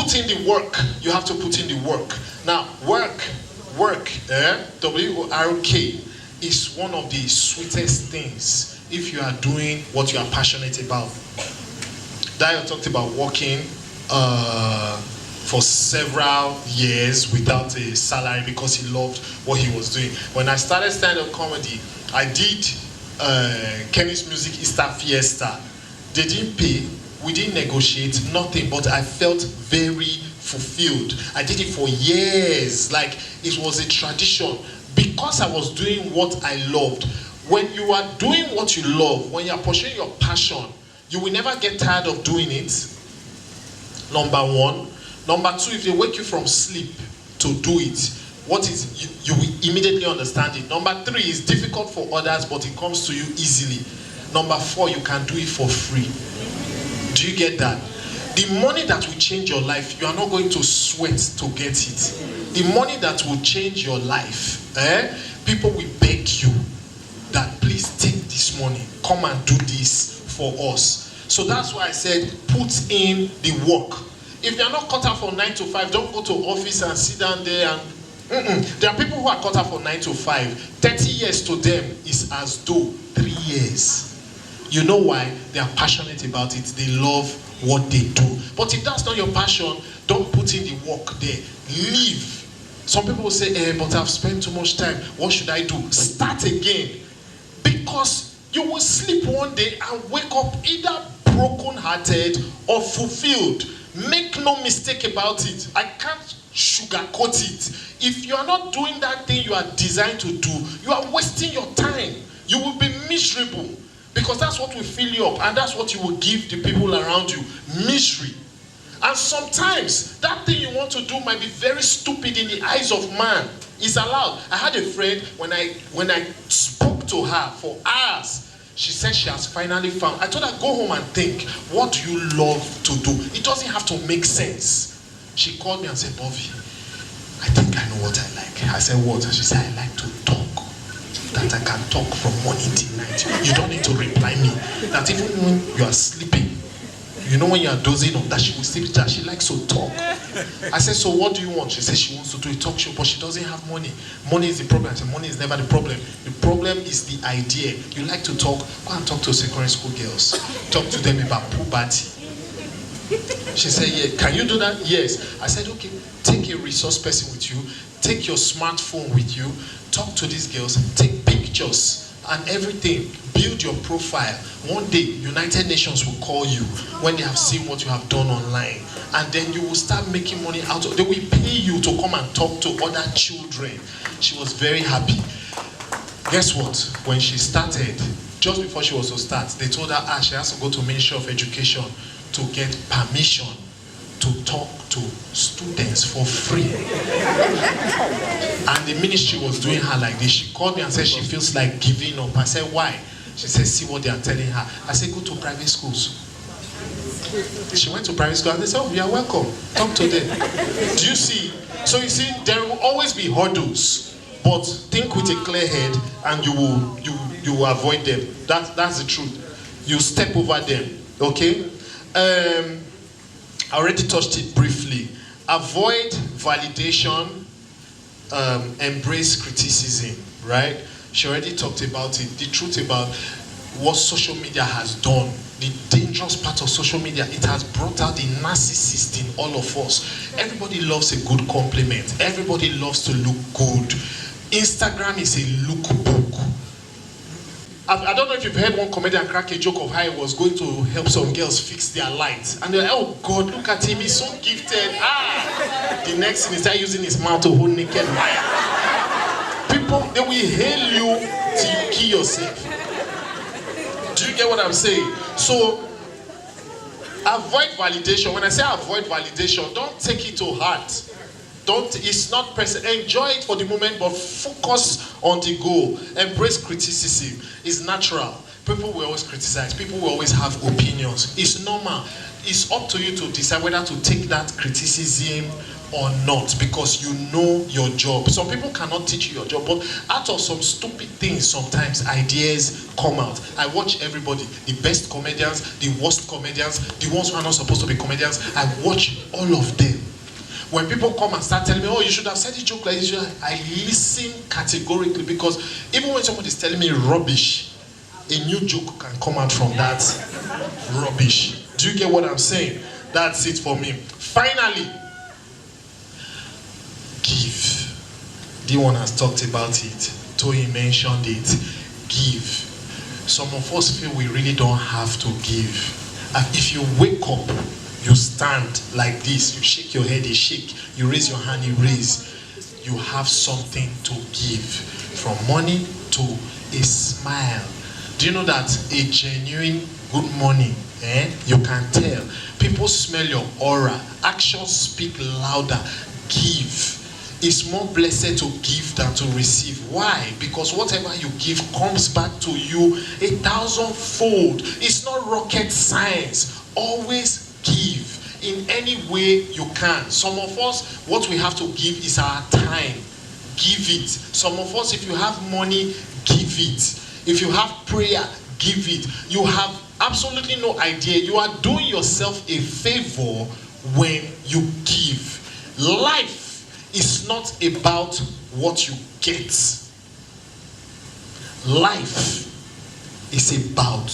put in the work. You have to put in the work. Now, work, W-O-R-K, is one of the sweetest things if you are doing what you are passionate about. Dio talked about working for several years without a salary because he loved what he was doing. When I started stand-up comedy, I did Kenny's Music Easter Fiesta. They didn't pay, we didn't negotiate, nothing, but I felt very fulfilled. I did it for years, like it was a tradition because I was doing what I loved. When you are doing what you love, when you are pursuing your passion, you will never get tired of doing it. Number one. Number two, if they wake you from sleep to do it, you will immediately understand it. Number three, it's difficult for others, but it comes to you easily. Number four, you can do it for free. Do you get that? The money that will change your life, you are not going to sweat to get it. The money that will change your life, people will beg you that please take this money, come and do this for us. So that's why I said put in the work. If you are not cut out for 9 to 5, don't go to office and sit down there and There are people who are cut out for 9 to 5. 30 years to them is as though 3 years. You know why? They are passionate about it. They love what they do. But if that's not your passion, don't put in the work there. Leave. Some people will say, but I've spent too much time. What should I do? Start again. Because you will sleep one day and wake up either broken-hearted or fulfilled. Make no mistake about it. I can't sugarcoat it. If you are not doing that thing you are designed to do, you are wasting your time. You will be miserable. Because that's what will fill you up, and that's what you will give the people around you. Misery. And sometimes that thing you want to do might be very stupid in the eyes of man. It's allowed. I had a friend, when I spoke to her for hours, she said she has finally found. I told her, go home and think, what do you love to do? It doesn't have to make sense. She called me and said, Bovi, I think I know what I like. I said, what? She said, I like to talk. That I can talk from morning till night. You don't need to reply me. That even when you are sleeping, you know when you are dozing off, that she will sleep, that she likes to talk. I said, so what do you want? She said she wants to do a talk show, but she doesn't have money. Money is the problem. I said, money is never the problem. The problem is the idea. You like to talk, go and talk to secondary school girls. Talk to them about puberty. She said, yeah, can you do that? Yes. I said, okay, take a resource person with you, take your smartphone with you, talk to these girls, take pictures and everything, build your profile. One day, United Nations will call you when they have seen what you have done online. And then you will start making money out of it. They will pay you to come and talk to other children. She was very happy. Guess what? When she started, just before she was to start, they told her, she has to go to Ministry of Education to get permission to talk to students for free. And the ministry was doing her like this. She called me and said she feels like giving up. I said, why? She said, see what they are telling her. I said, go to private schools. She went to private school and they said, oh, you are welcome. Talk to them. Do you see? So you see, there will always be hurdles, but think with a clear head and you will avoid them. That's the truth. You step over them. Okay? I already touched it briefly. Avoid validation, embrace criticism, right? She already talked about it. The truth about what social media has done, the dangerous part of social media, it has brought out the narcissist in all of us. Everybody loves a good compliment. Everybody loves to look good. Instagram is a lookbook. I don't know if you've heard one comedian crack a joke of how he was going to help some girls fix their lights. And they're like, oh God, look at him, he's so gifted. The next thing is start using his mouth to hold naked wire. People, they will hail you till you kill yourself. Do you get what I'm saying? So, avoid validation. When I say avoid validation, don't take it to heart. It's not present. Enjoy it for the moment, but focus on the goal. Embrace criticism. It's natural. People will always criticize. People will always have opinions. It's normal. It's up to you to decide whether to take that criticism or not, because you know your job. Some people cannot teach you your job, but out of some stupid things, sometimes ideas come out. I watch everybody, the best comedians, the worst comedians, the ones who are not supposed to be comedians. I watch all of them. When people come and start telling me, oh, you should have said a joke like this, I listen categorically, because even when somebody is telling me rubbish, a new joke can come out from that rubbish. Do you get what I'm saying? That's it for me. Finally, give. D1 has talked about it. Toyi mentioned it. Give. Some of us feel we really don't have to give. And if you wake up, you stand like this, you shake your head, you shake, you raise your hand, you raise. You have something to give. From money to a smile. Do you know that a genuine good morning, you can tell. People smell your aura. Actions speak louder. Give. It's more blessed to give than to receive. Why? Because whatever you give comes back to you 1,000-fold. It's not rocket science. Always give in any way you can. Some of us, what we have to give is our time. Give it. Some of us, if you have money, give it. If you have prayer, give it. You have absolutely no idea. You are doing yourself a favor when you give. Life is not about what you get. Life is about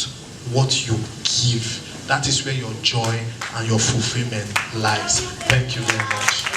what you give. That is where your joy and your fulfillment lies. Thank you very much.